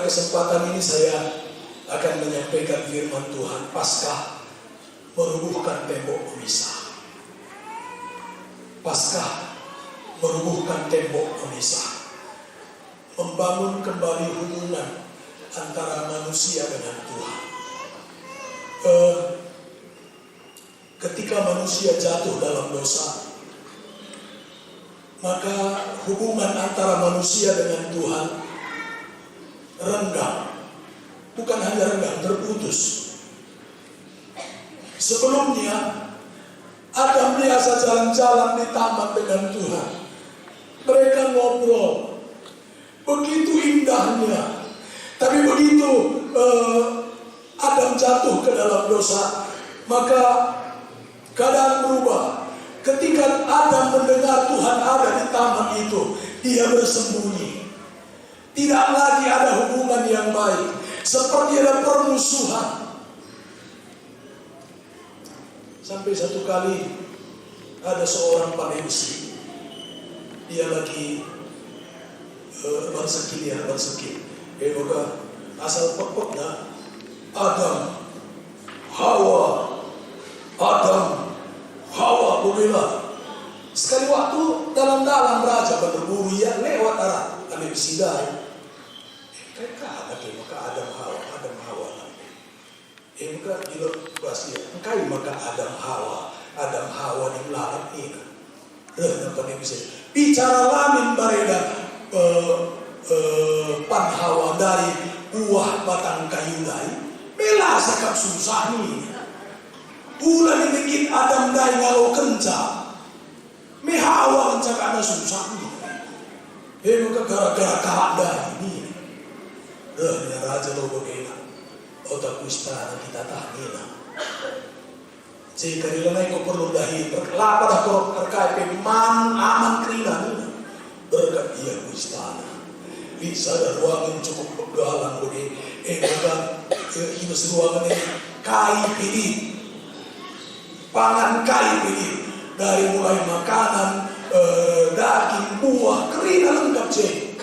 kesempatan ini saya akan menyampaikan firman Tuhan. Paskah merubuhkan tembok pemisah. Paskah merubuhkan tembok pemisah. Membangun kembali hubungan antara manusia dengan Tuhan. Ketika manusia jatuh dalam dosa, maka hubungan antara manusia dengan Tuhan renggang. Bukan hanya renggang, terputus. Sebelumnya, Adam biasa jalan-jalan di taman dengan Tuhan. Mereka ngobrol. Begitu indahnya. Tapi begitu Adam jatuh ke dalam dosa, maka keadaan berubah. Ketika Adam mendengar Tuhan ada di taman itu, dia bersembunyi. Tidak lagi ada hubungan yang baik, seperti ada permusuhan. Sampai satu kali ada seorang Panebusi, dia lagi bersakit. Maka asal pokoknya Adam, Hawa begila. Sekali waktu dalam raja berburu ya lewat arah kami bersidai. Maka Adam Hawa. Maka bila bahasnya, maka Adam Hawa di belakang ini. Nampak bisa bicara lamin bareda pan Hawa dari buah batang kayu lain. Bela sakap susah ni. Bulan ini bikin Adam dai ngalau kencang. Hawa kencang ada susah ni. Maka gara-gara keadaan ini. Ya raja lo bagaimana? Otak istana kita tahmina. Jika dilanai kau perlu dahil berkelapa dah kau terkait peman aman kerina ni. Berkat dia istana. Bisa ada ruangan cukup bergalang bagi. Maka hidup ruangan ini kai pilih. Pangan kai pilih. Dari mulai makanan, daging, buah, kerina lengkap cek.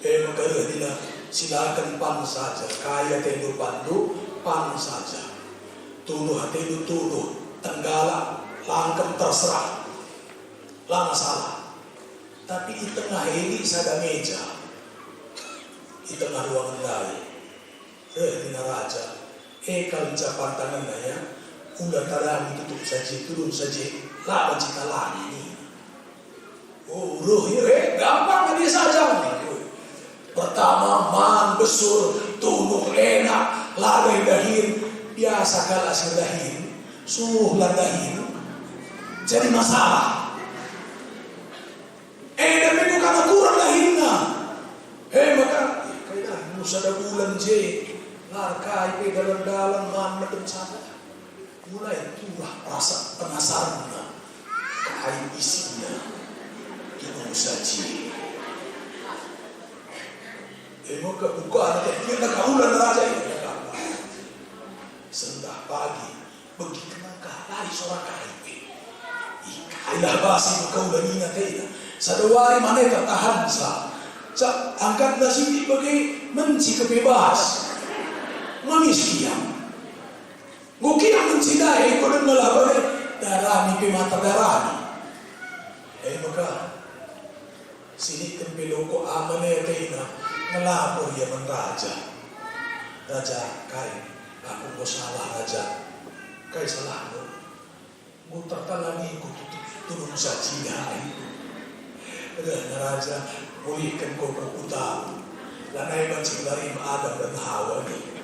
Maka dia silakan pan saja. Kaya tendu pandu, pan saja. Tuduh tendu tuduh. Tenggala, langkem terserah. Lama salah. Tapi di tengah ini ada meja. Di tengah ruangan lain. Dina raja. Kalau ucapan tangannya ya. Udah tarang tutup saja, turun saja. Lama cita lagi ni. Oh, gampang dia saja. Pertama, man besur, tubuh enak, lagai dahil. Biasa kalau asal dahil, suhlah dahil. Jadi masalah. Dan mereka karena kurang dahilnya. Maka, kaya musa ada bulan je. Larkai pe dalam-dalam man macam sana. Mulai turah rasa penasaran. Kain isinya. Itu saji. Maka buka anak kecil kaulan raja ini. Sendah pagi. Begitu maka lari seorang kain. Ikailah basi kaulan ini tena. Sadawari maneta tahan sa. Angkat nasi bagi menci kebebas. Manusia. Mungkin yang mencintai ikut melakukan darah ni mata darah ni. Maka sini tempelo ko amane tena ngelapor dia menraja. Raja kai, aku mau salah raja. Kai salah mo. Mo tertalani ko turun sajinya itu. Raja pulihkan ko utang. Lanai mancing dari Adam dan Hawa ni.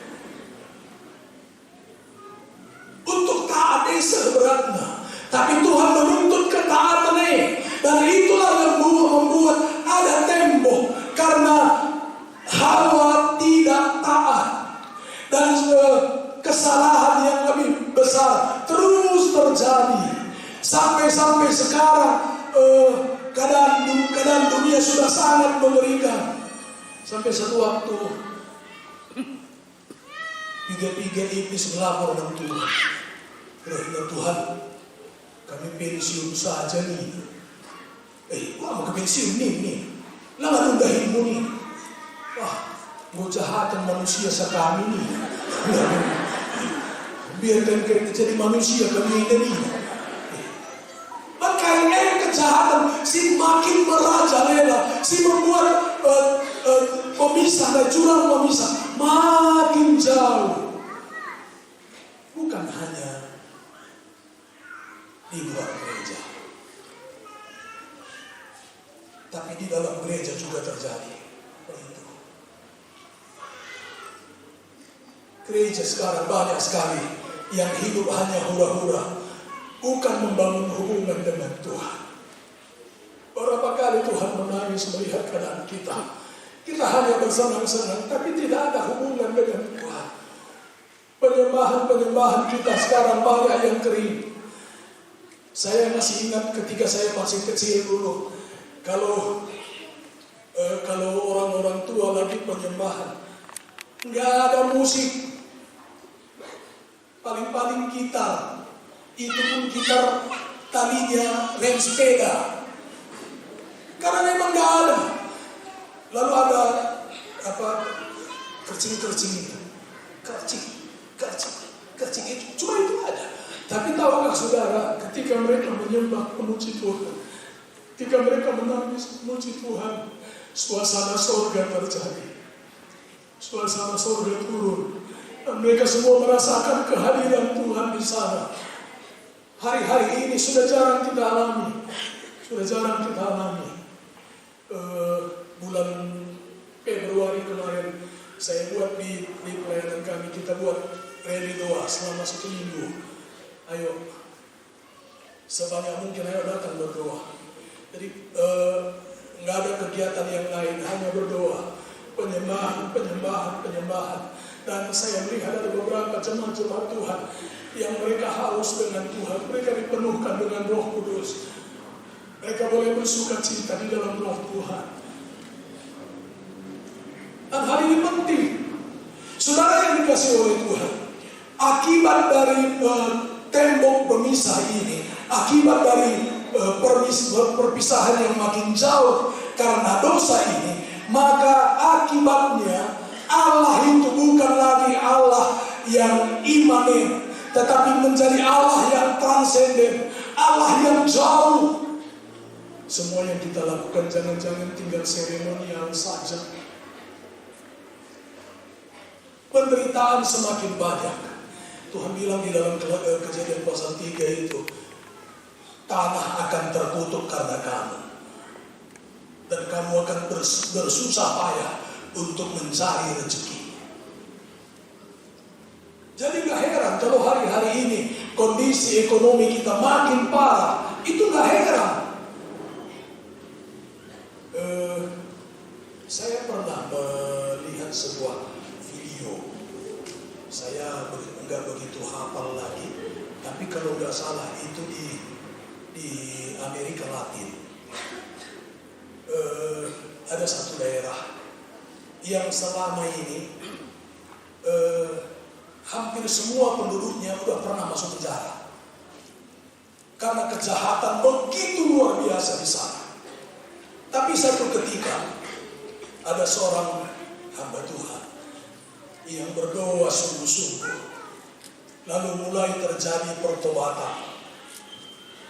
Untuk taat seberatnya, tapi Tuhan menuntut ketaatan ini, dan itulah yang membuat ada tembok karena Hawa tidak taat dan kesalahan yang lebih besar terus terjadi sampai sekarang. Keadaan dunia sudah sangat mengerikan sampai satu waktu tiga iblis melapor dengan Tuhan. Tuhan, kami pensiun saja nih. Gua mau ke pensiun nih. Lah nggak nundahinmu nih. Wah, kejahatan manusia sekami ini. Biarkan kita jadi manusia kami ini. Makanya kejahatan si makin merajalela, si membuat pemisah dan jurang pemisah makin jauh. Bukan hanya di luar gereja, tapi di dalam gereja juga terjadi itu. Gereja sekarang banyak sekali yang hidup hanya hura-hura, bukan membangun hubungan dengan Tuhan. Berapa kali Tuhan menangis melihat keadaan kita. Kita hanya bersenang-senang, tapi tidak ada hubungan dengan Tuhan. Penyembahan kita sekarang banyak yang kering. Saya masih ingat ketika saya masih kecil dulu, kalau orang-orang tua lagi penyembahan, nggak ada musik, paling-paling gitar, itu pun gitar talinya rem sepeda, karena memang nggak ada. Lalu ada kercing itu, kercing itu, cuma itu ada. Tapi tahukah saudara, ketika mereka menyembah memuji Tuhan, ketika mereka menangis memuji Tuhan, suasana sorga terjadi, suasana sorga turun, dan mereka semua merasakan kehadiran Tuhan di sana. Hari-hari ini sudah jarang kita alami, bulan Februari kemarin saya buat di pelayanan kami, kita buat rally doa selama 1 minggu. Ayo, sebanyak mungkin ayo datang berdoa. Jadi nggak ada kegiatan yang lain, hanya berdoa, penyembahan. Dan saya melihat ada beberapa jemaat-jemaat Tuhan yang mereka haus dengan Tuhan, mereka dipenuhkan dengan Roh Kudus. Mereka boleh bersuka cita di dalam Roh Tuhan. Dan hari ini penting, saudara yang dikasih oleh Tuhan, akibat dari tembok pemisah ini, akibat dari perpisahan yang makin jauh karena dosa ini, maka akibatnya Allah itu bukan lagi Allah yang imanen, tetapi menjadi Allah yang transenden, Allah yang jauh. Semua yang kita lakukan jangan-jangan tinggal seremonial saja. Penderitaan semakin banyak. Tuhan bilang di dalam Kejadian pasal 3 itu, tanah akan terkutuk karena kamu, dan kamu akan bersusah payah untuk mencari rezeki. Jadi gak heran kalau hari-hari ini kondisi ekonomi kita makin parah. Itu gak heran. Saya pernah melihat sebuah video. Saya nggak begitu hafal lagi, tapi kalau nggak salah itu di Amerika Latin. Ada satu daerah yang selama ini hampir semua penduduknya udah pernah masuk penjara karena kejahatan begitu luar biasa di sana. Tapi satu ketika ada seorang hamba Tuhan yang berdoa sungguh-sungguh, lalu mulai terjadi pertobatan.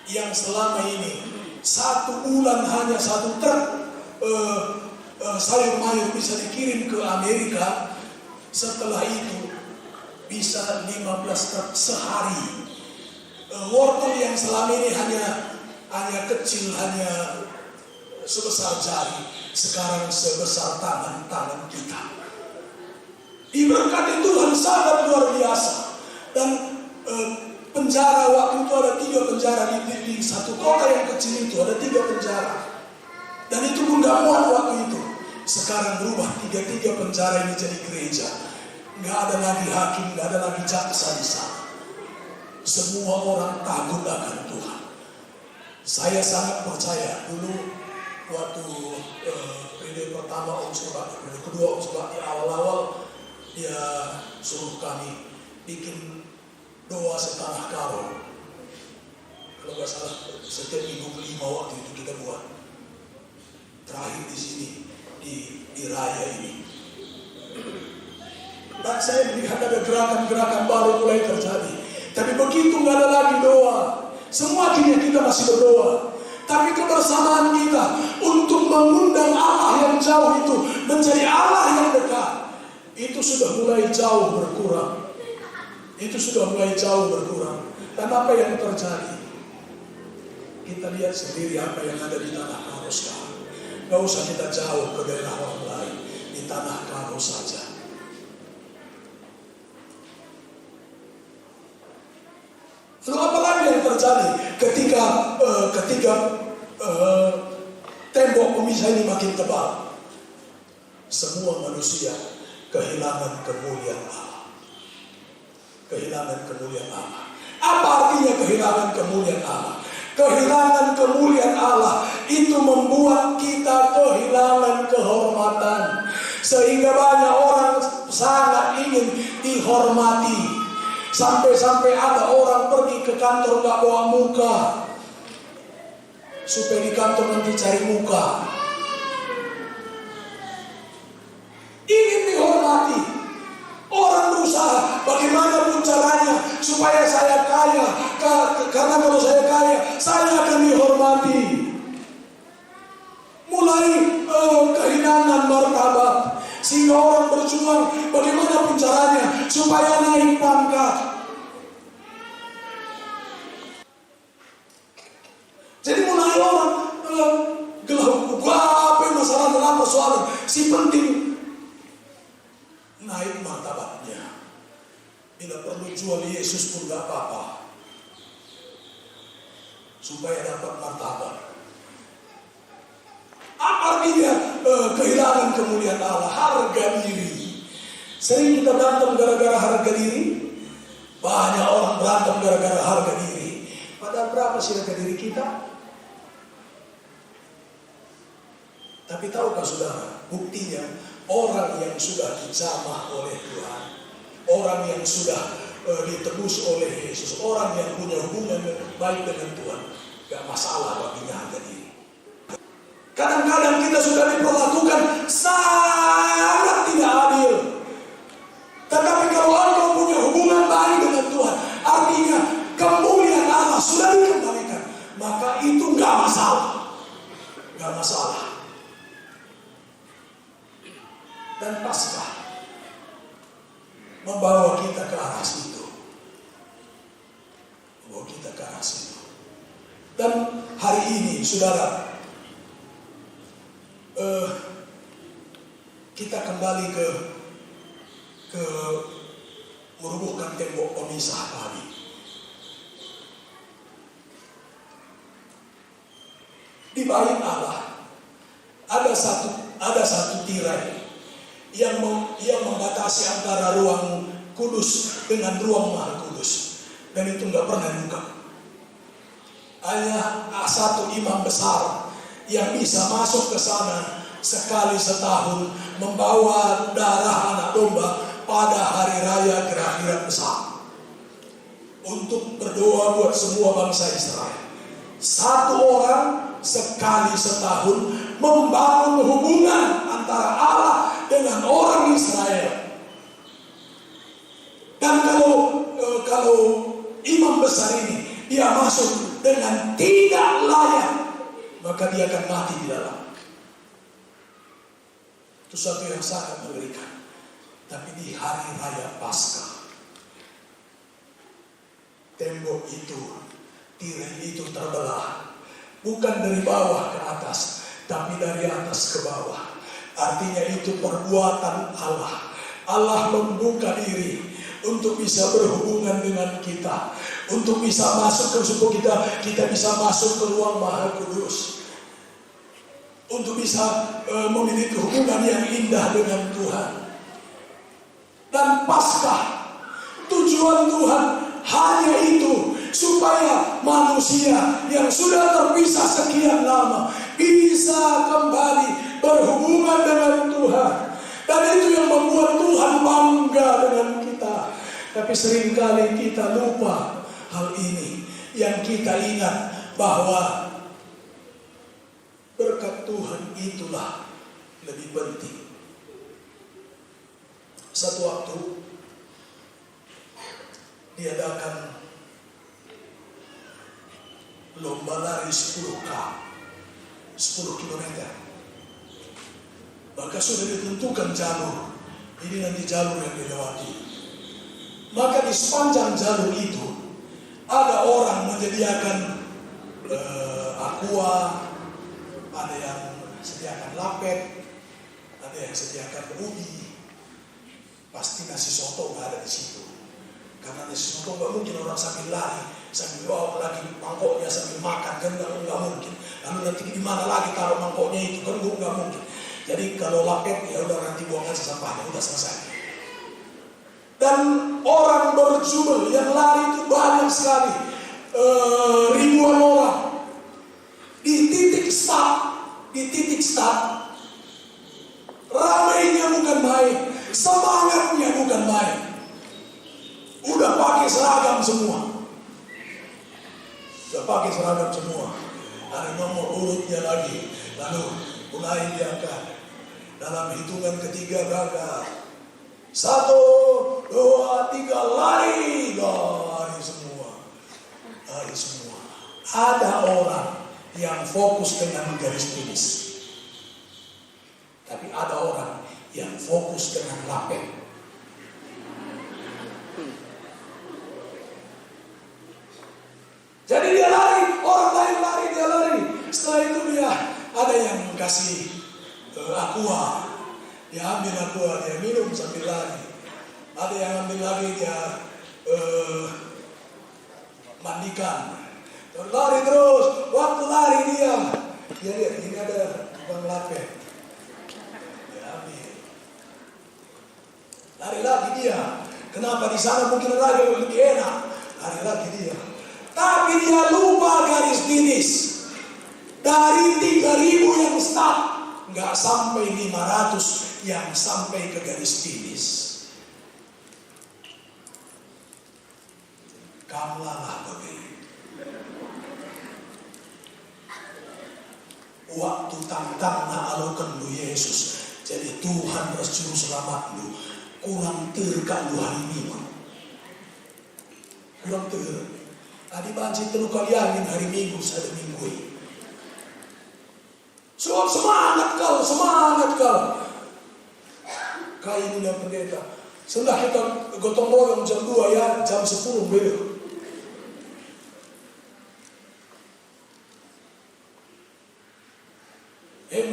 Yang selama ini 1 bulan hanya 1 truk sayur mayur bisa dikirim ke Amerika, setelah itu bisa 15 truk sehari. Wortel yang selama ini hanya kecil, hanya sebesar jari, sekarang sebesar tangan kita. Diberkati Tuhan sangat luar biasa. Dan penjara waktu itu ada 3 penjara di satu kota yang kecil itu ada 3 penjara. Dan itu pun gak muat waktu itu. Sekarang berubah, 3 penjara ini jadi gereja. Gak ada lagi hakim, gak ada lagi jaksa di sana. Semua orang takut akan Tuhan. Saya sangat percaya dulu waktu periode pertama Om Subak, periode kedua Om Subak, di awal-awal dia suruh kami bikin doa setanah karo. Kalau nggak salah setiap minggu 5 waktu itu kita buat. Terakhir di sini di raya ini Dan saya melihat ada gerakan-gerakan baru mulai terjadi. Tapi begitu nggak ada lagi doa, semua akhirnya kita masih berdoa. Tapi kebersamaan kita untuk mengundang Allah yang jauh itu menjadi Allah yang dekat, itu sudah mulai jauh berkurang. Itu sudah mulai jauh berkurang. Dan apa yang terjadi? Kita lihat sendiri apa yang ada di tanah Karo sekarang. Gak usah kita jauh ke daerah orang lain, di tanah Karo saja. Lalu apa lagi yang terjadi ketika tembok pemisah ini makin tebal? Semua manusia kehilangan kemuliaan Allah. Kehilangan kemuliaan Allah. Apa artinya kehilangan kemuliaan Allah? Kehilangan kemuliaan Allah itu membuat kita kehilangan kehormatan. Sehingga banyak orang sangat ingin dihormati. Sampai-sampai ada orang pergi ke kantor gak bawa muka, supaya di kantor nanti cari muka. Ingin dihormati. Orang berusaha bagaimanapun caranya supaya saya kaya, karena kalau saya kaya saya akan dihormati. Mulai kehilangan martabat, sehingga orang berjuang bagaimanapun caranya supaya naik pangkat. Jadi mulai orang apa masalah dalam persoalan, si penting naik martabatnya. Bila perlu jual Yesus pun gak apa-apa, supaya dapat martabat. Apa artinya kehilangan kemuliaan Allah? Harga diri. Sering kita berantem gara-gara harga diri. Banyak orang berantem gara-gara harga diri. Padahal berapa sih harga diri kita? Tapi tahukah saudara, buktinya orang yang sudah dijamah oleh Tuhan, orang yang sudah ditebus oleh Yesus, orang yang punya hubungan baik dengan Tuhan, gak masalah baginya harga diri. Kadang-kadang kita sudah diperlakukan sangat tidak adil. Tetapi kalau engkau punya hubungan baik dengan Tuhan, artinya kemuliaan Allah sudah dikembalikan, maka itu gak masalah. Gak masalah. Dan Paskah membawa kita ke arah situ. Membawa kita ke arah situ. Dan hari ini, saudara, kita kembali ke merubuhkan tembok pemisah tadi. Di bait Allah ada satu tirai yang membatasi antara ruang kudus dengan ruang maha kudus, dan itu nggak pernah dibuka. Hanya satu imam besar yang bisa masuk ke sana sekali setahun membawa darah anak domba pada hari raya kelahiran besar untuk berdoa buat semua bangsa Israel. Satu orang sekali setahun membangun hubungan antara Allah dengan orang Israel. Dan kalau imam besar ini dia masuk dengan tidak layak, maka dia akan mati di dalam. Itu satu yang sangat mengerikan. Tapi di hari raya Paskah, tembok itu, tirai itu terbelah. Bukan dari bawah ke atas, tapi dari atas ke bawah. Artinya itu perbuatan Allah. Allah membuka diri untuk bisa berhubungan dengan kita, untuk bisa masuk ke supaya kita bisa masuk ke ruang maha kudus, untuk bisa memiliki hubungan yang indah dengan Tuhan. Dan Paskah, tujuan Tuhan hanya itu, supaya manusia yang sudah terpisah sekian lama bisa kembali berhubungan dengan Tuhan. Dan itu yang membuat Tuhan bangga dengan kita. Tapi seringkali kita lupa hal ini. Yang kita ingat bahwa berkat Tuhan itulah lebih penting. Satu waktu diadakan lomba lari 10K, 10 kilometer. Maka sudah ditentukan jalur, ini nanti jalur yang dilewati. Maka di sepanjang jalur itu ada orang menyediakan aqua, ada yang sediakan lapet, ada yang sediakan ubi. Pasti nasi soto nggak ada di situ, karena nasi soto nggak mungkin orang sambil lari, sambil bawa lagi mangkoknya sambil makan, kan nggak mungkin. Lalu nanti di mana lagi taruh mangkoknya itu, kan nggak mungkin. Jadi kalau lapet ya udah nanti buang aja sampahnya, udah selesai. Dan orang berjubel yang lari itu banyak sekali, ribuan orang. Di titik start, ramainya bukan main, semangatnya bukan main. Udah pakai seragam semua. Ada nomor urutnya lagi. Lalu mulai diangkat. Dalam hitungan ketiga gagal. 1, 2, 3, lari semua. Ada orang yang fokus dengan garis finish, tapi ada orang yang fokus dengan lapet. Jadi dia lari, orang lain lari, dia lari. Setelah itu dia ada yang kasih aqua, dia ambil aqua, dia minum sambil lari. Ada yang ambil lagi, dia mandikan. Lari terus, waktu lari dia lihat ini ada tukang lapet, dia ambil. Lari lagi dia, kenapa di sana mungkin lari lebih enak, lari lagi dia. Tapi dia lupa garis finish. Dari 3.000 yang start, nggak sampai 500 yang sampai ke garis finish. Kamlah begini. Waktu tantangna alukan lu Yesus, jadi Tuhan Juru Selamat lu, kurang terkak lu hari Minggu. Kurang ter. Adi banci telu kalian hari Minggu sada minggu ini. Sebab semangat kau. Kayak ini yang pendeta. Setelah kita gotong royong jam 2 ya, jam 10 beda.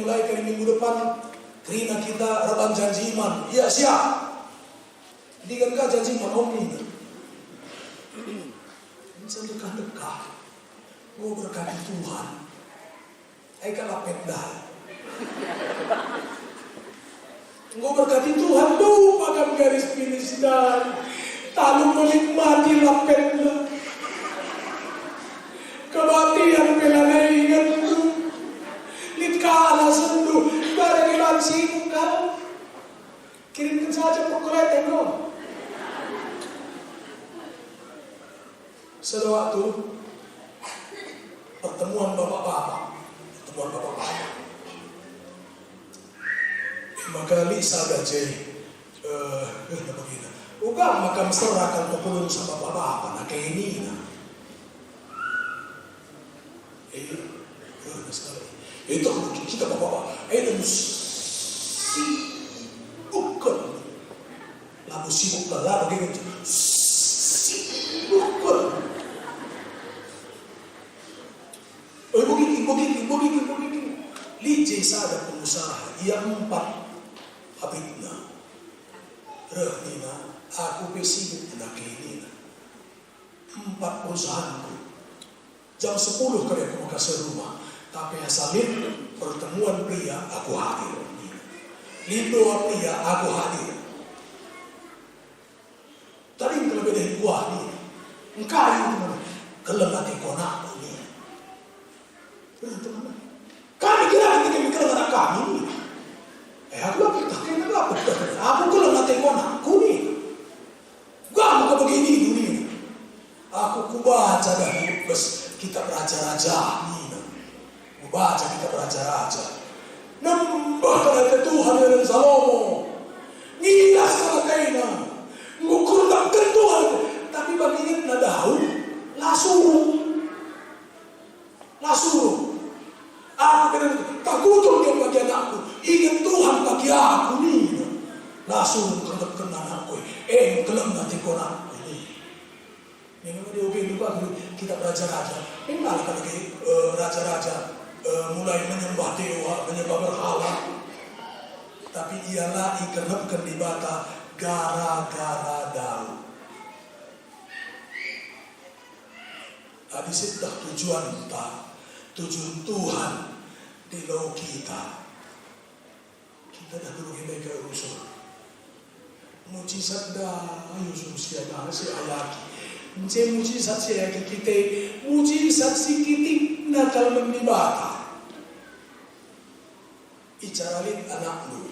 Mulai dari minggu depan, terima kita reban janji iman. Iya siap. Ini kan janji iman om ini. Ini dekat-dekat. Gue berkati Tuhan. Aika lapet dah. Gue berkati Tuhan, lupakan garis finish dan lalu menikmati lapetnya. Kebatian pelanai ingat itu. Litkala sendu, barang sibuk kan. Kirimkan saja perkoleten dong. Sudah waktu pertemuan bapak-bapak. Maka Lisa gajah begini. Ugang maka mesra akan kepulung sama bapak-bapak. Nah kayak ini. Itu kita bapak-bapak. Sibuk. Lalu sibuk lah begini. Sibuk. Begini. Lijai sada pengusaha, ia 4 habitna. Rehnina, aku pesibuk na kainina. 4 perusahaanku. Jam 10 kali aku makasih rumah. Tapi asalin pertemuan pria, aku hadir. Lindo pria, aku hadir. Tadi yang lebih dari buah nih. Engkau itu kelemati konaku nih. Teman-teman. Kami kira ketika anak kami. Aku lagi tak kena apa. Aku kelemati konaku nih. Gak mau begini dunia. Aku kubaca dari kitab raja-raja nih. Baca kita raja-raja. Nambah pada Tuhan dan Salomo. Ngilas pada asun kerap kena aku, kelam nanti kona ini. Memang dia lupa kita raja-raja. Ini malah lagi raja-raja mulai menyembah dewa, menyembah berhala. Tapi ialah ikerapkan di bata gara-gara Daud. Hadis itu tujuan Tuhan di laut kita. Kita dah dulu ini ke usul. Mujizat dah usul siapa si ayaki. Mencari mujizat siapa kita. Mujizat si kita nakal menibata. Icaralit anak lu.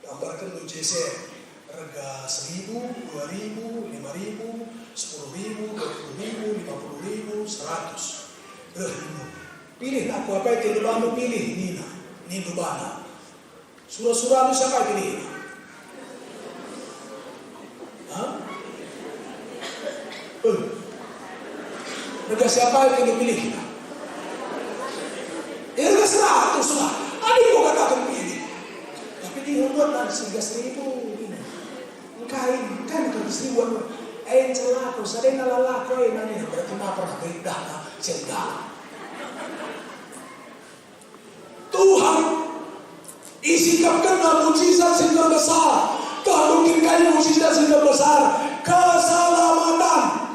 Gambarkan lu jese. Harga 1.000, 2.000, 5.000, 10.000, 20.000, 50.000, 100. Pilih aku apa itu dulu pilih Nina, Nina bana. Surah-surah lu siapa pilih? Hah? Harga siapa yang pilih kita? Harga 100 lah. Adik kok katakan pilih. Tapi dia buat harga 1.000. Kain kan itu seribuan celaka sadena lalako nani berarti ma pernah beridah sehingga Tuhan isikapkan mujizat sehingga besar. Tuhan mungkin kaya mujizat sehingga besar keselamatan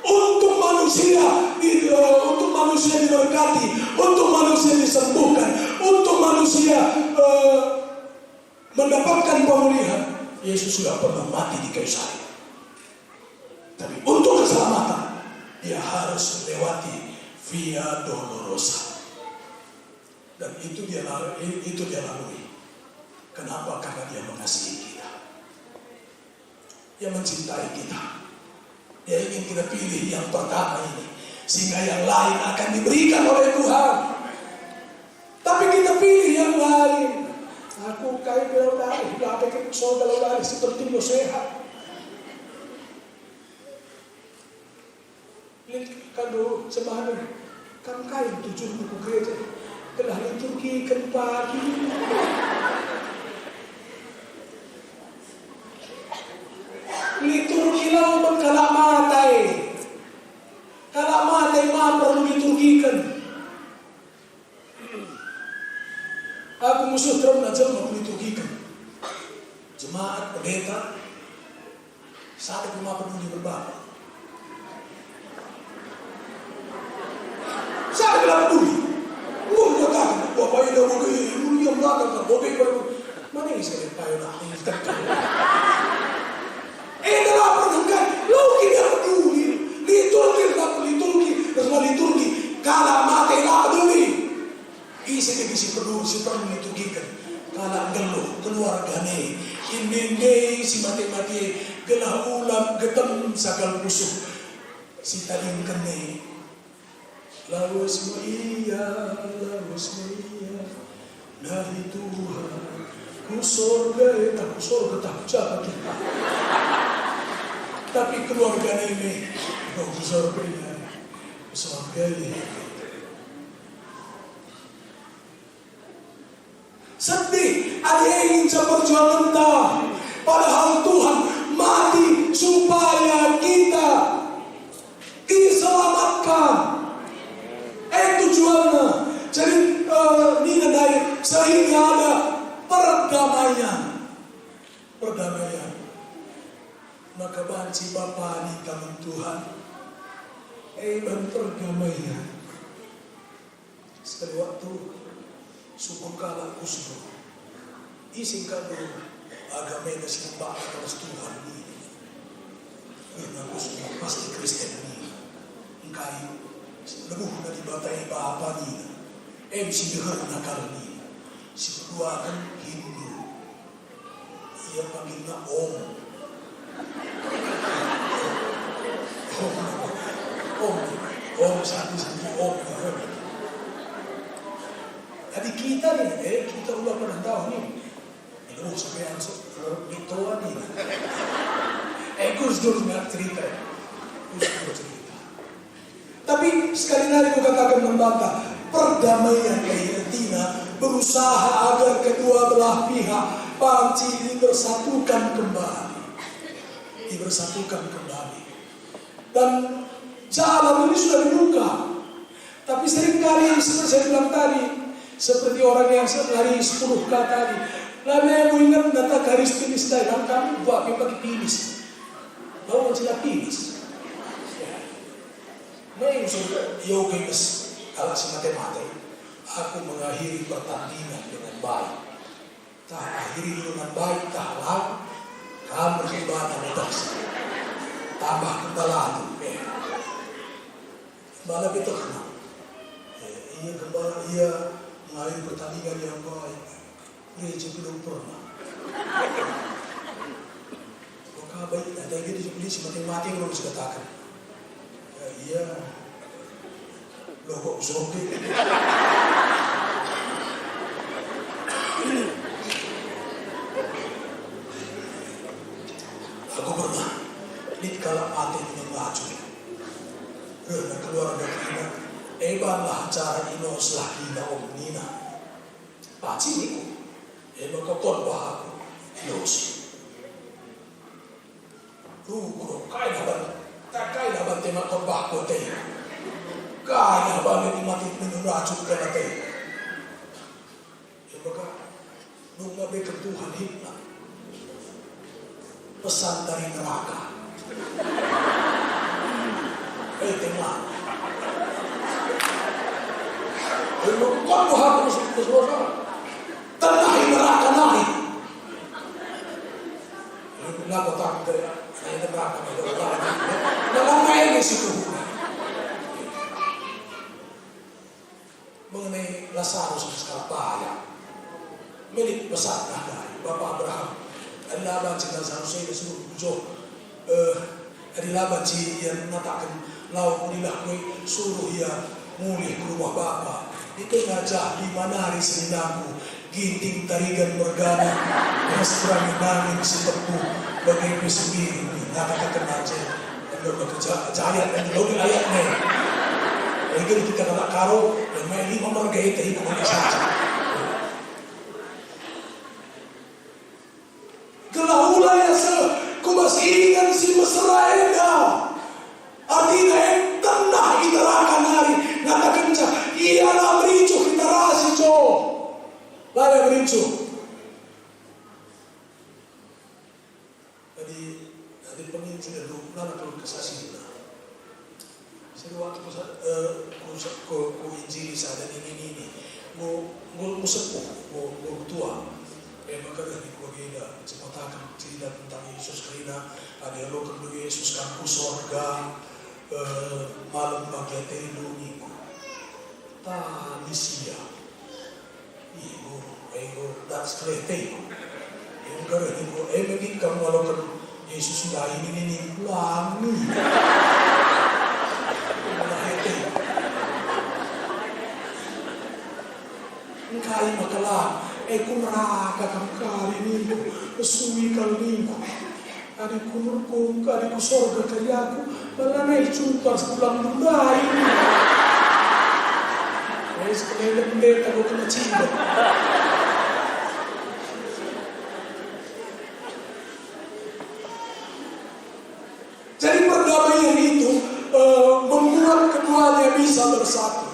untuk manusia diberkati, untuk manusia disembuhkan, untuk manusia mendapatkan pemulihan. Yesus sudah pernah mati di kayu salib. Tapi untuk keselamatan dia harus melewati via dolorosa. Dan itu dia lalui. Kenapa? Karena dia mengasihi kita. Dia mencintai kita. Dia ingin kita pilih yang pertama ini, sehingga yang lain akan diberikan oleh Tuhan. Tapi kita pilih yang lain. Aku kaya belaudari, belaudari, soal belaudari seperti lo sehat. Lihat kalau semalam, kan kaya tujuh buku gereja, telah liturgi kan pagi. Liturgi lawan kalamatai mah perlu liturgikan. Aku musuh terus aja mau liturgikan. Jemaat pendeta saat aku mau peduli berbapa. Saat aku peduli, mau katakan bapak ini mau ke ini yang belakang bapak baru mana yang saya payah nak ini terkait. Adalah pernahkan lo kita peduli liturgi semua liturgi kalau mati lah peduli. Isi peduli si perlu liturgikan. Kalau geluh keluargane ini si mati gelah ulam getem sakal musuh si taling kene lawas iya dari Tuhan ku sorga tak ucap kita. Tapi keluargane ini ku sorga ini sedih, ada yang ingin perjuangan entah. Padahal Tuhan mati supaya kita diselamatkan. Tujuannya. Jadi Nina dari sehingga ada perdamaian. Maka banci Bapa di tangan Tuhan. Dan perdamaian. Sekali waktu suku kala kusno isi kado agama yang sembah kepada Tuhan ini karena kusno pasti Kristen ini engkai lebuh dari batai Bapa ini si dengar nakal ini si kedua kan Hindu ia panggilnya Om satu Om. Jadi kita nih, kita udah pernah tahu nih. Ini sampai yang mitoan nih. Gus dulu nggak cerita. Tapi sekali lagi aku katakan membantah perdamaian kayak Tina berusaha agar kedua belah belah pihak panci dibersatukan kembali. Dibersatukan kembali. Dan jalan ini sudah dibuka. Tapi seringkali seperti saya bilang tadi, seperti orang yang lari 10K tadi, lalu yang ingat data garis finish tadi, dan kami buat pakai finish. Lalu sila finish. Nah yang sudah yoga guys, kalau si matematik, aku mengakhiri pertandingan dengan baik. Tak akhiri dengan baik, tak lalu kamu beribadah atas. Tambah kembali itu. Malah kita kenal. Ia kembali, ia mengakhiri pertandingan yang baik. Gereja belum pernah. Maka baik, ada yang dia beli si matematik belum bisa katakan. Iya, lo kok zombie? Aku pernah dikala mati dengan racun. Karena keluarga kita, ebanlah cara inos lagi na omnina. Paci niku, maka korban aku inos. Kuro kaya naban, tak kaya naban tema korban ko teh. Kaya naban ni mati dengan racun kena teh. Maka nung mabekar Tuhan hikmat. Pesan dari neraka. Tema. Kau harus bersuara. Tanahi neraka naik. Kenapa takut dari neraka? Dalam main di situ. Mengenai Lazarus sekarang bahaya. Milik besar dari Bapak Abraham. Adalah cerita Lazarus ini seluruh bujo. Adalah baci yang mengatakan lau kulilah kue suruh ia mulih ke rumah Bapa. Itu ngajak di mana hari seninaku ginting tarigan mergana restoran nangin si tepu bagai pesebiri katakan aja anda bekerja jahit dan logi ayatnya lagi kita kena karo dan main 5 mergai tadi kemudian saja gelaulah ya kubasiringan si mesra enda artinya yang tenah iterakan hari ngatakan cah ialah bericu kita rasi cowok lalu bericu tadi penginci dan rumah perlu kesaksian saya waktu ku injili sada ini mau sepuh mau tua maka dari ku agenda ceritakan cerita tentang Yesus karena ada lo kedua Yesus kan ku sorga malam bagian telu niku ta misia ibu that's clear yang gara niku begini kamu kalau kan Yesus sudah ini lami kali makalah kung neraka kang kali niku kesuwi kali niku adikku nurkung adikku sorga karyaku malah naik cungkar sepulang dulai sekalian pendeta aku kena cinta jadi perdamaian itu membuat keduanya bisa bersatu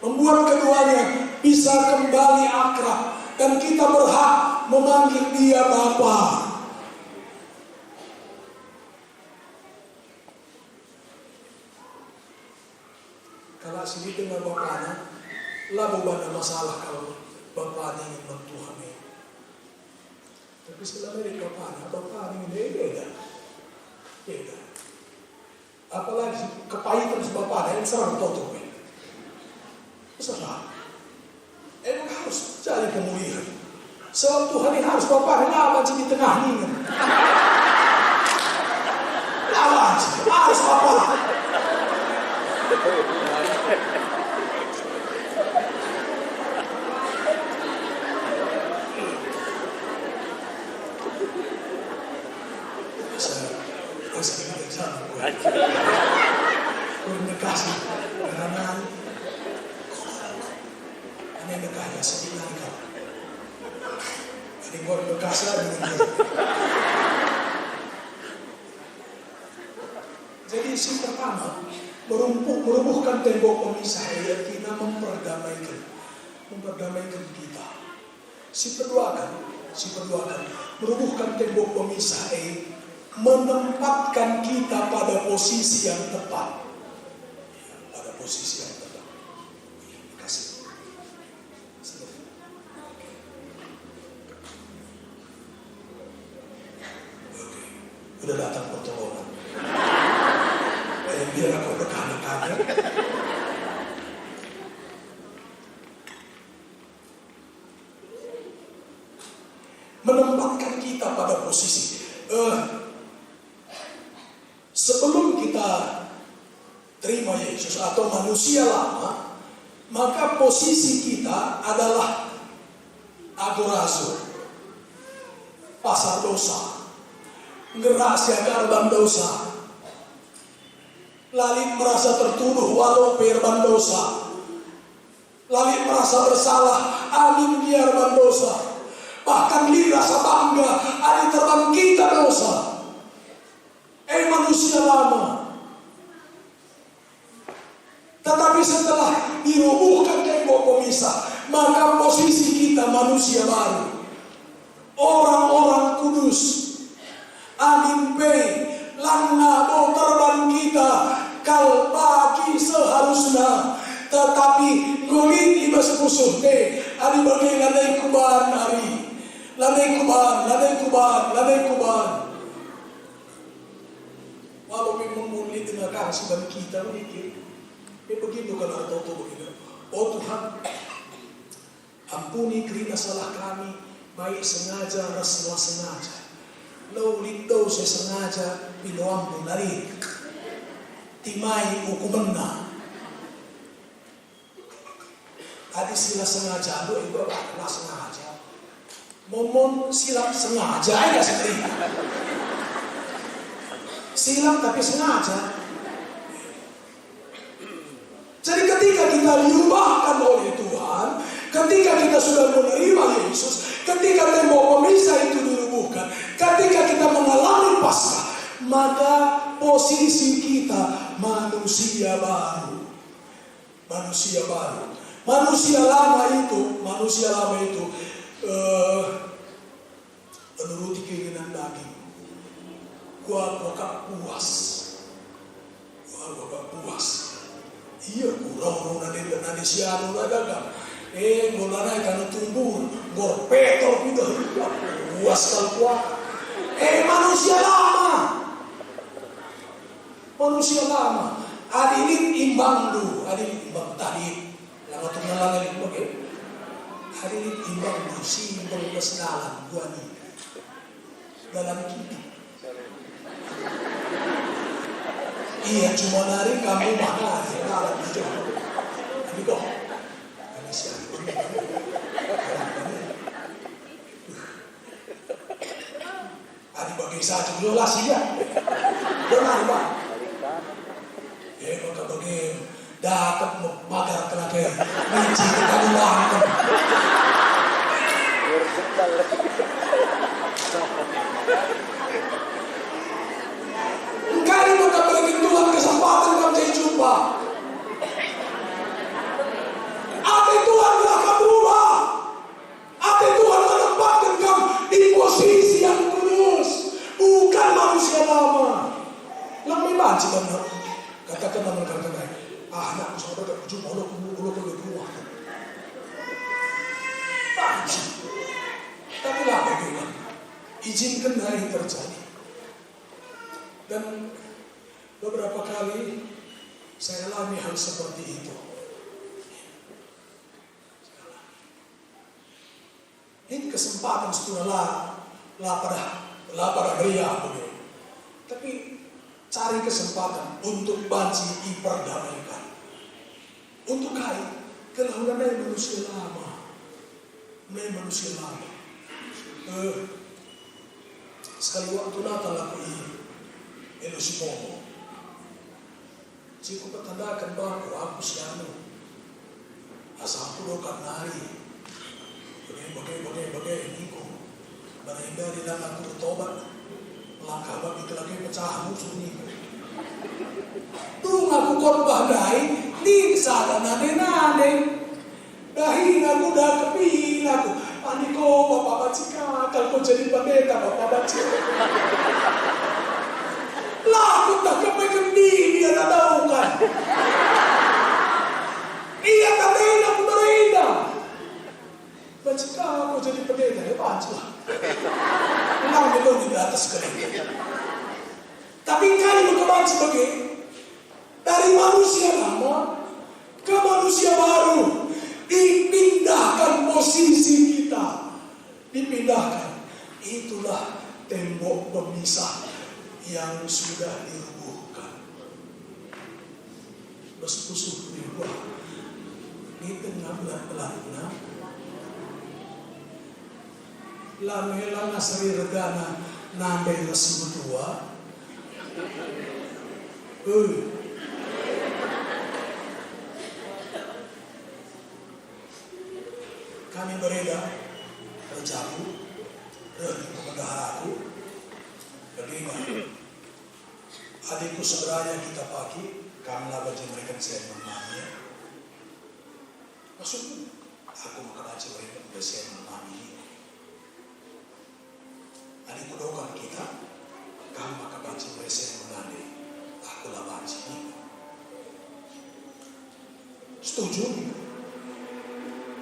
membuat keduanya bisa kembali akrab dan kita berhak memanggil dia Bapa. Kalau sini dengan bapaknya, lah bukan ada masalah kalau bapaknya ingin bantu kami. Tapi selama ini bapaknya ini beda. Apalagi kepahitan si bapaknya yang serang tutup. Serang. Emang harus cari pemulihan. Sebab Tuhan ini harus bapaknya lawan di tengah ini. Lawan harus bapak. Saya tidak sama. Terima kasih karena aneh nekahnya sedih lagi. Ada yang buat berkasa dengan. Jadi si pertama merubuhkan tembok pemisah, artinya memperdamaikan kita. Si kedua kan merubuhkan tembok pemisah, menempatkan kita pada posisi yang tepat. Pada posisi yang tepat. Terima kasih. Oke, udah datang pertolongan. Biar aku berkanak-kanak. Menempatkan kita pada posisi. Sebelum kita terima Yesus atau manusia lama, maka posisi kita adalah agorazo, pasar dosa, ngerahsia karban dosa, lalu merasa tertuduh walau perban dosa, lalu merasa bersalah, amin biarban dosa. Bahkan rasa bangga, ada terbangkit dosa. Manusia lama. Tetapi setelah dirobohkan tembok pemisah, maka posisi kita manusia baru. Orang-orang kudus. Amin bay, langabo terbang kita, kal pagi seharusnya. Tetapi ngulit ibas musuh te, adi bagai ladai kuban hari. Ladai kuban. Walau memang mulit dengan kasihan kita mikir, begitu kalau atau begitu. Oh Tuhan, ampuni kerana salah kami, baik sengaja dan salah sengaja. Laulit tau saya sengaja binuang bunari, timai hukumenna. Adi sila sengaja, lu ibu apa sengaja. Momon silap sengaja ya sekali. Silap tapi sengaja. Jadi ketika kita diubahkan oleh Tuhan, ketika kita sudah menerima Yesus, ketika tembok pemisah itu dirubuhkan, ketika kita mengalami Paskah, maka posisi kita manusia baru. Manusia baru. Manusia lama itu menuruti keinginan daging. Gua gak puas. Iya, kurang nade siano nadaga. Golana ikan tumbur, gorpeto gitu. Puas kalkuat. Manusia lama. Adilin imbang tadi. Langat tungalangan itu oke. Adilin imbang simbol kesedalan gua nih. Dalam kita. Iya cuma nari kamu mana ya dalam itu. Tapi kok ini siapa? Adi bagi satu jelas ya. Benar bang. Maka bagi dapat magar kelake benci kita ulang. Kali maka bagi Tuhan kesempatan kamu jadi jumpa. Apa Tuhan akan berubah? Apa Tuhan menempatkan kamu di posisi yang kudus, bukan manusia lama. Lama banci benar. Katakan nama katakan, anak saudara jumpa lo keluar. Banci. Tapi lah bagaimana? Izinkan hari terjadi. Dan beberapa kali saya alami hal seperti itu. Ini kesempatan setelah pada beriak begitu. Tapi cari kesempatan untuk banci diperdamaikan. Untuk kait kelaunan manusia lama. Sekali waktu Natal aku ini. Si Momo. Si ku pertandakan bahwa aku siano. Asa aku dokan nari. Bagai ini ko. dari dalam aku bertobat. Langkah bagi lagi pecah musuh ni. Tung aku korban dai, di sana nade. Dahin aku dah kepin aku. Aniko bapak bacika, kalau jadi pendeta bapak baca. Lah aku tak kepikir dia tak tahu kan. Iya katain aku beredar. Bacika aku jadi pendeta ya baca. Lang itu di atas kering. Tapi kali berkembang sebagai dari manusia lama ke manusia baru, dipindahkan posisi kita, dipindahkan. Itulah tembok pemisah yang sudah dirubuhkan. Bersepusuh dibuat di tengah bulan-bulan. Lamelang asri regana nambe resi berdua. Kami beredar berjabu dari pendaharaku. Kedua, adikku sebenarnya kita pagi kami lah baca mereka saya memahami. Maksudnya aku mau baca mereka saya memahami. Adikku doakan kita, kami maka baca mereka saya memahami. Aku lah baca ini. Setuju?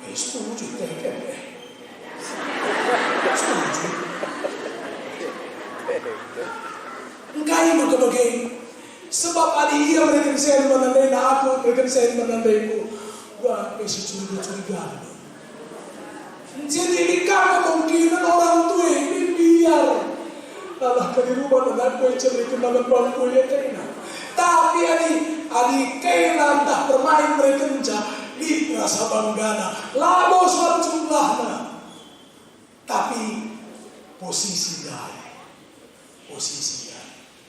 Setuju, setuju. Engkau yang berkebagai sebab adik ia mereka saya menandai aku, mereka saya menandaiku. Wah, curiga. Jadi nikah kemungkinan orang tua ini biar Allah ke di rumah dan aku yang cerita dengan bangku ya kena. Tapi adik kena tak bermain mereka di rasa banggana, labo suara jumlahnya. Tapi posisi dari.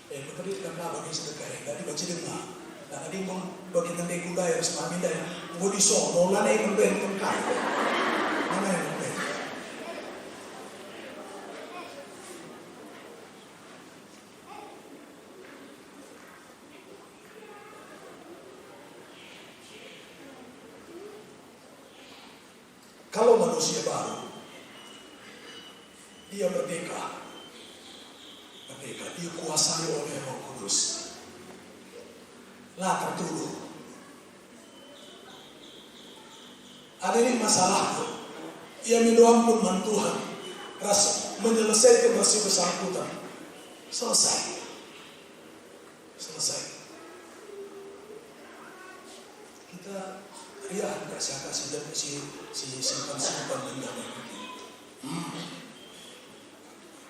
Berkali karena bagi sedekah yang tadi baca dengar. Dan tadi mau bagi tandai kuda yang semami dari mau disono, mana yang membenteng kaya. Mana yang membenteng. Kalau manusia baru, dia merdeka, dikuasai oleh Roh Kudus. Lah tertuduh. Ada ini masalah tuh. Ia minum pun Tuhan, rasa menyelesaikan masih bersangkutan. Selesai. Kita lihat nggak siapa si simpan dendam ini.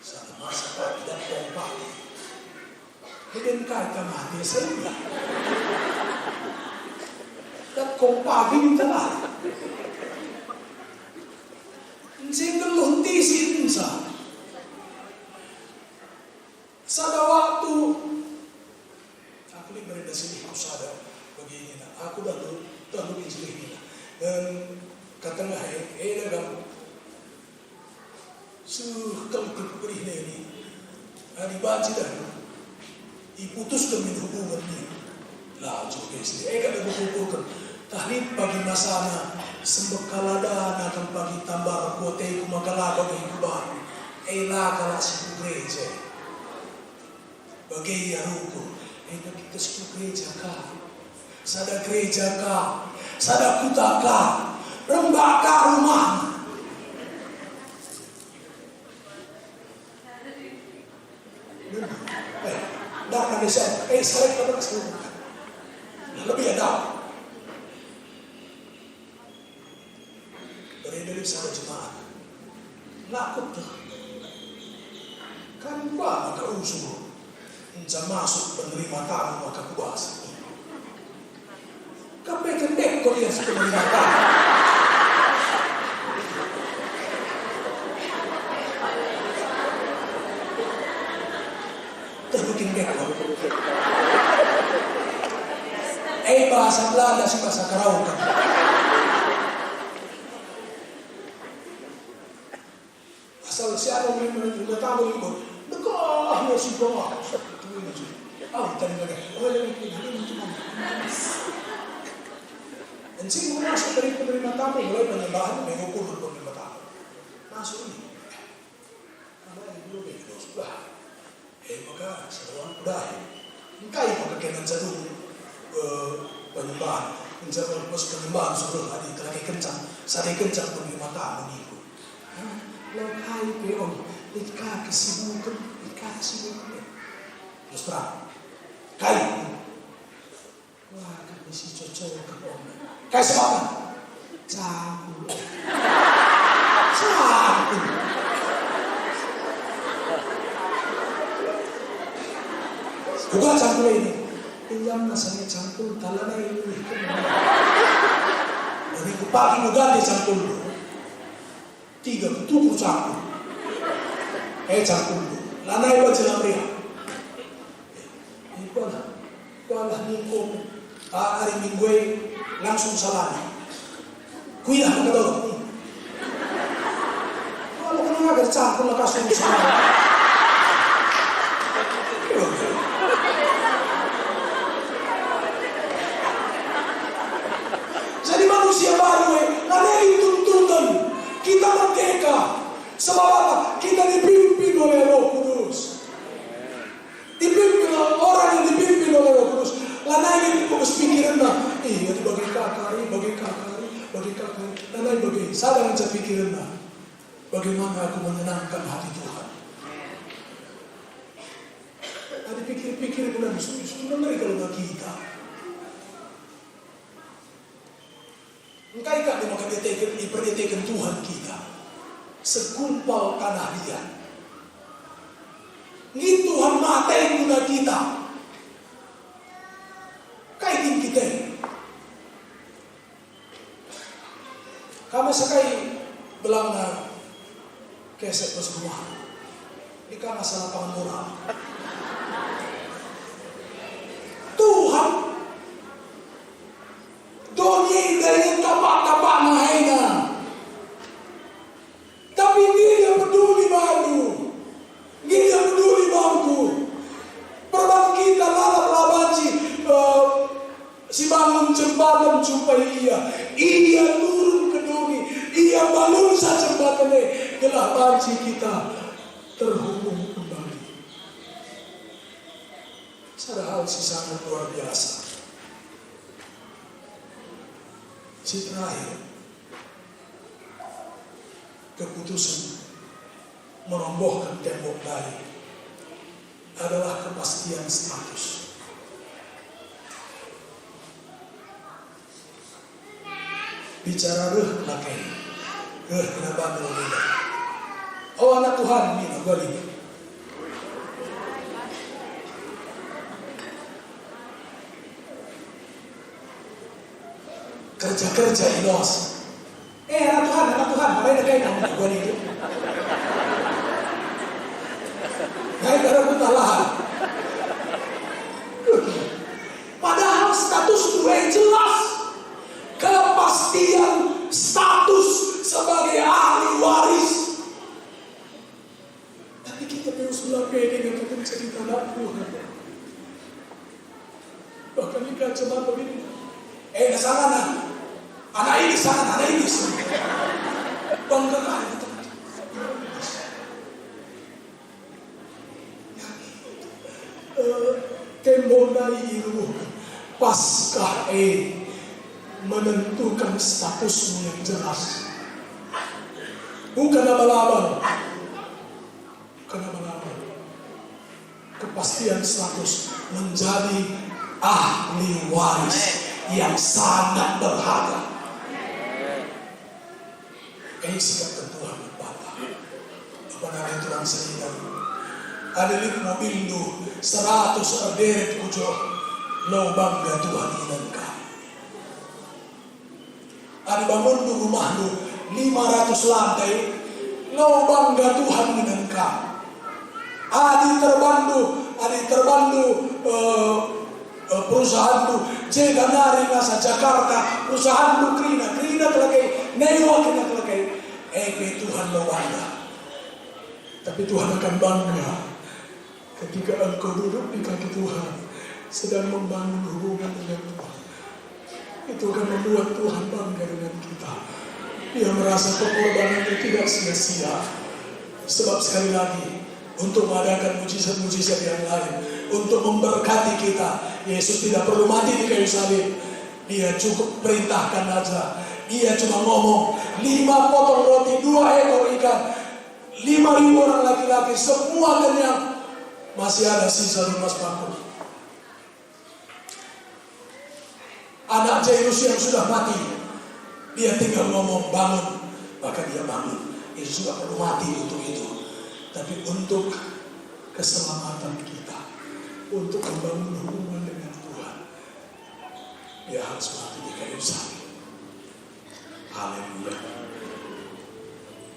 Sana masa tidak kompak. Hidden kata mati saya. Tak kompak ini telah. Sehingga lunti sinsa. Sada waktu aku ni berada sini aku sadar begini nak. Aku dah lalu ini nak. Dan katanya dalam kalau beri ini, dibaca dah, diputuskan min hubungan ini, lah juga istri, kada berhubungan, tahlil bagi masana, sembekalada akan bagi tambah kuote kumakala bagi kubah, lah kalau si gereja, bagi yaruku, kita si gereja kah, sada gereja kah, sada kuta kah, rembaka rumah. Dah kami saya, saya kata keseluruhan. Lebih ada. Dari sana jemaat. Nakut tuh. Kan gua maka usul. Bisa masuk penerima tamu maka kuasa. Kepek-kepek kau lihat penerima tamu. Terbikin beko. Bahasa Belanda sih bahasa Karaukan. Asal siapa yang menerima tamu itu, dekah ya si bawah. Tadi lagi, ini cuma. Dan si masuk dari penerima tamu mulai penyembahan mengukur penerima tamu. Masuk ini. Karena itu begitu sudah. Maka seorang udah. Engkau yang mengkenan satu penyembahan, menjaga pos penyembahan sebelum hari terakhir kencang, saat kencang penerima tamu itu. Lalu kai peon, ikat kesibukan, terus terang, kai. Wah, kami si cocok ke om. Kai sebabnya, campur. Bukan campur ini. Pinjam nasanya campur, talana ini. Jadi pagi mau ganti campur dulu. 3 ketukur campur. Campur dulu. Lanai baca lamria. Kuala minggu. Hari minggu langsung salami. Kuya kata orang. Kalau kena agak campur lah kasih salami. Jadi manusia baru, karena itu tuntutan kita merdeka. Sebab apa? Kita dipimpin oleh Roh Kudus. Dipimpin orang yang dipimpin oleh Roh Kudus. Karena ini fokus pikiran lah. Itu bagi kakak. Karena bagi sadar aja pikiran lah. Bagaimana aku menyenangkan hati Tuhan. Ada pikir-pikir bulan sudah mereka lupa kita. Engkau ikat diperhatikan Tuhan kita. Segumpal tanah liat. Ini Tuhan matain guna kita. Kaitin kita. Kami sekali belanga keset pas rumah. Ini kan masalah pengurangan. Tuhan dunia dari tapak-tapak mahena. Tapi dia peduli baru. Dia peduli bangku. Perban kita lalap-labaci si bangun jembatan jumpai ia. Ia turun ke dunia. Ia bangun saja jembatan gelah banci kita terhubung kembali. Ada hal sangat luar biasa. Si terakhir, keputusan merobohkan tembok dari adalah kepastian status. Bicara lakai, kenapa berbeda? Oh anak Tuhan ini, gue lihat. Kerja ilos. Anak Tuhan, apa yang kayak kamu gue itu? Kayak gara buta lahan. Padahal status gue jelas. Kepastian status sebagai ahli waris. Tapi kita terus pede dengan cerita anak Tuhan. Bahkan ini kan cuma begini. Kesana anak ini sana, anak ini sana. Bangga kali tembok dari itu paskah menentukan statusmu yang jelas. Bukan abal-abal. Kepastian status menjadi ahli waris yang sangat berharga. Siapkan Tuhan berkata, kepada Tuhan sendiri. Ada link mobil itu 100 erderet kujo, lo bangga Tuhan inangka. Ada bangun di rumah lu 500 lantai, lo bangga Tuhan inangka. Ada terbantu perusahaan lu jega nari nasa Jakarta, perusahaan lu krina telakai, newa kita telakai. Tuhan lo bangga. Tapi Tuhan akan bangga ketika engkau duduk di kaki Tuhan, sedang membangun hubungan dengan Tuhan. Itu akan membuat Tuhan bangga dengan kita. Dia merasa pengorbanannya tidak sia-sia. Sebab sekali lagi, untuk mengadakan mujizat-mujizat yang lain, untuk memberkati kita, Yesus tidak perlu mati di kayu salib. Dia cukup perintahkan aja. Dia cuma ngomong, 5 potong roti, 2 ekor ikan, 5.000 orang laki-laki, semua kenyang. Masih ada sisa 5 sebangkuk. Anak Jairus yang sudah mati, dia tinggal ngomong bangun, maka dia bangun. Yesus tidak perlu mati untuk itu, tapi untuk keselamatan kita, untuk membangun hubungan dengan Tuhan, dia harus mati di kayu salib. Haleluya.